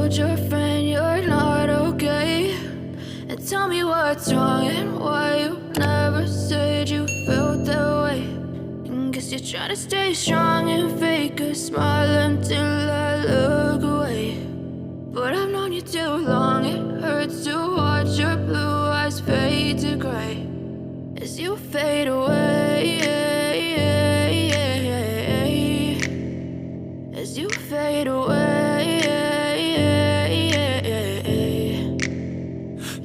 told your friend you're not okay? And tell me what's wrong and why you never said you felt that way. And guess you're trying to stay strong and fake a smile until I look away. But I've known you too long, it hurts to watch your blue eyes fade to gray as you fade away, as you fade away.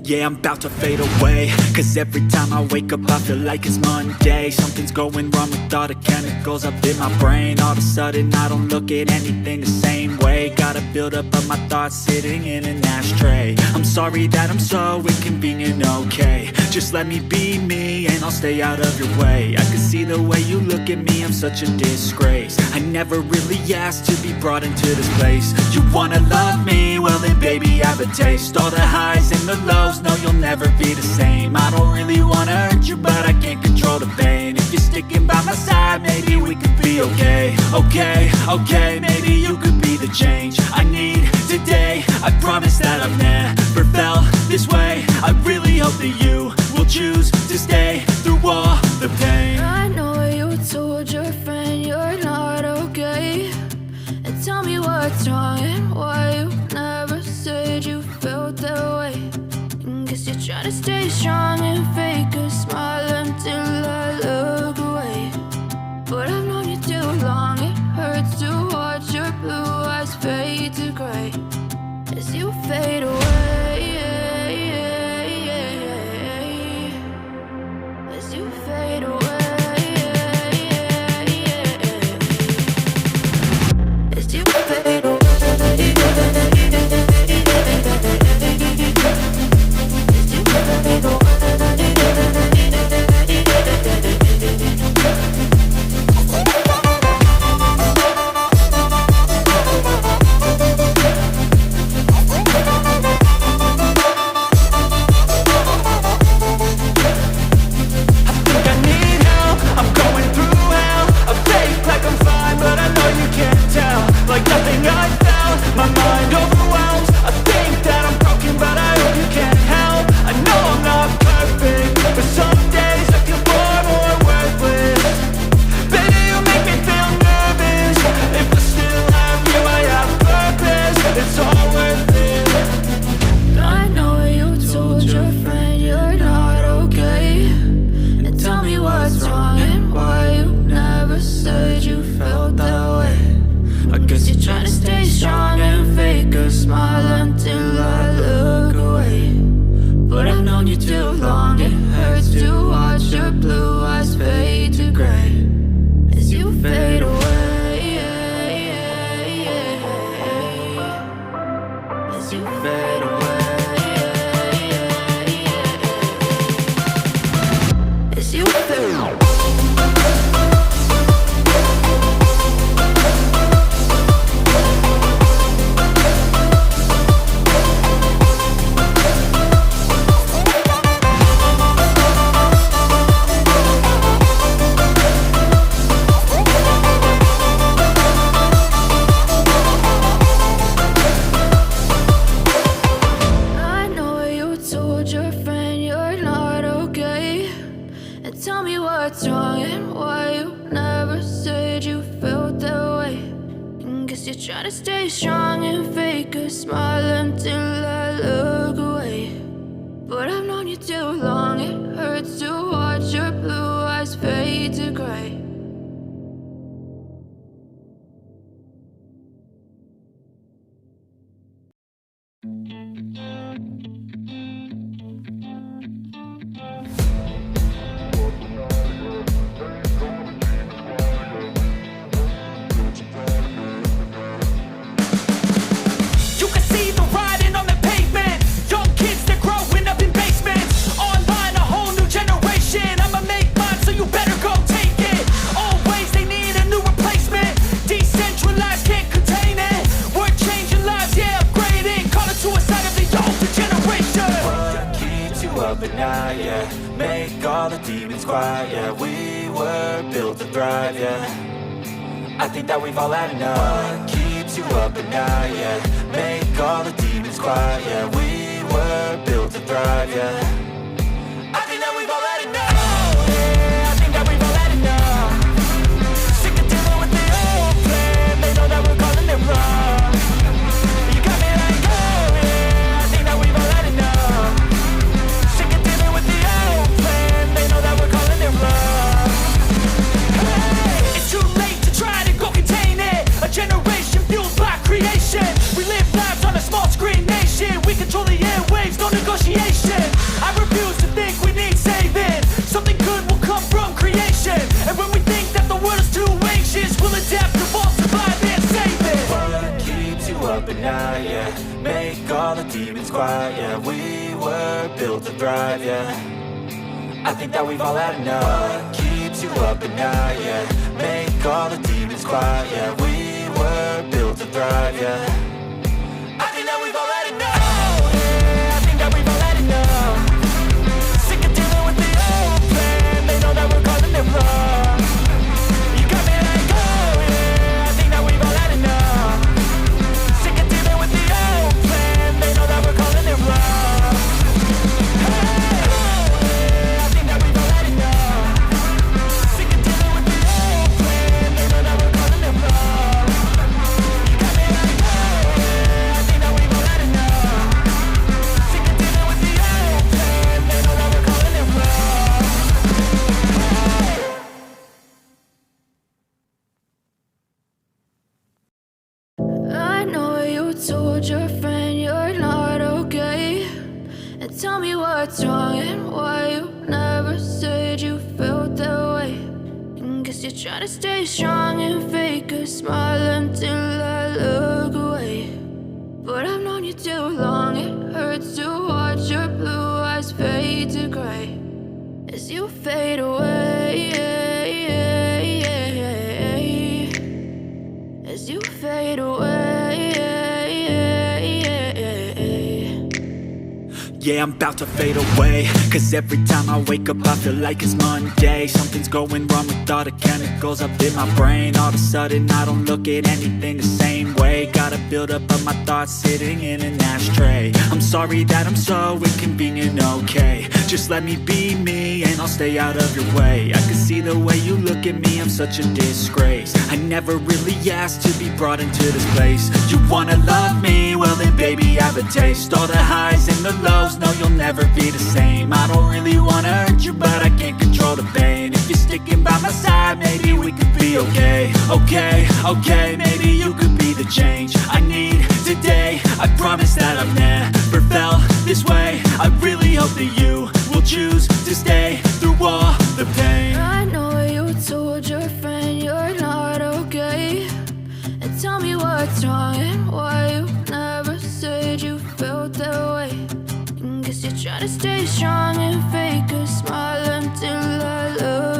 Yeah, I'm about to fade away, cause every time I wake up I feel like it's Monday. Something's going wrong with all the chemicals up in my brain. All of a sudden I don't look at anything the same way. Got a buildup of my thoughts sitting in an ashtray. I'm sorry that I'm so inconvenient, okay? Just let me be me and I'll stay out of your way. I can see the way you look at me, I'm such a disgrace. I never really asked to be brought into this place. You wanna love me? Well then baby I have a taste. All the highs and the lows, no you'll never be the same. I don't really wanna hurt you but I can't control the pain. If you're sticking by my side maybe we could be okay. Okay, maybe you could be the change I need today. I promise that I've never felt this way. I really hope that you will choose to stay through all the pain. I know you told your friend you're not okay. And tell me what's wrong and why you never said you felt that way. And guess you're trying to stay strong and fake a smile until I look away. But I've known you too long, it hurts to watch your blue eyes fade to gray as you fade away, as you fade away, as you fade away. Trying to stay strong and fake a smile until I look away. But I've known you too long, it hurts to watch your blue eyes fade to gray. Make all the demons quiet, yeah. We were built to thrive, yeah. I think that we've all had enough. What keeps keeps you up at night, yeah. Make all the demons quiet, yeah. We were built to thrive, yeah. I think that we've all had enough, yeah. I think that we've all had enough. Sick of dealing with the old plan. They know that we're calling it wrong. You got me like, oh yeah. I think that we've all had enough. Sick of dealing with the old plan. They know that we're calling it wrong. Hey, it's too late to try to go contain it. A generation fueled by creation. We live lives on a small screen nation. We control the airwaves, no negotiation. I refuse to think we need saving. Something good will come from creation. And when we think that the world is too anxious, we'll adapt, evolve, survive and save it. What keeps you up at night, yeah. Make all the demons quiet, yeah. We were built to thrive, yeah. I think that we've all had enough. What keeps you up at night, yeah. Make all the demons quiet, yeah. We were built to thrive, yeah. I think that we've all had enough, yeah. I think that we've all had enough. Sick of dealing with the old plan. They know that we're calling it wrong. You got me like, oh yeah. I think that we've all had enough. Sick of dealing with the old plan. They know that we're calling it wrong. Hey, oh yeah. I think that we've all had enough. Sick of dealing with the old plan. They know that we're calling it wrong. You got me like, oh yeah. I think that we've all had enough. Sick of dealing with the old plan. They know that we're calling it wrong. I know you told your friend you're not okay. And tell me what's wrong and why you never said you felt that way. And guess you're trying to stay strong and fake a smile until I look away. But I've known you too long, it hurts to watch your blue eyes fade to gray as you fade away. As you fade away. Yeah, I'm about to fade away. Cause every time I wake up I feel like it's Monday. Something's going wrong with all the chemicals up in my brain. All of a sudden I don't look at anything the same way. Got a buildup of my thoughts sitting in an ashtray. I'm sorry that I'm so inconvenient, okay. Just let me be me and I'll stay out of your way. I can see the way you look at me, I'm such a disgrace. I never really asked to be brought into this place. You wanna love me? Well then baby have a taste. All the highs and the lows, no you'll never be the same. I don't really wanna hurt you but I can't control the pain. If you're sticking by my side maybe we could be okay. Okay, maybe you could be the change I need today. I promise that I've never felt this way. I really hope that you will choose to stay through all the pain. I know you told your friend you're not okay. And tell me what's wrong and why you never said you felt that way. And guess you're trying to stay strong and fake a smile until I look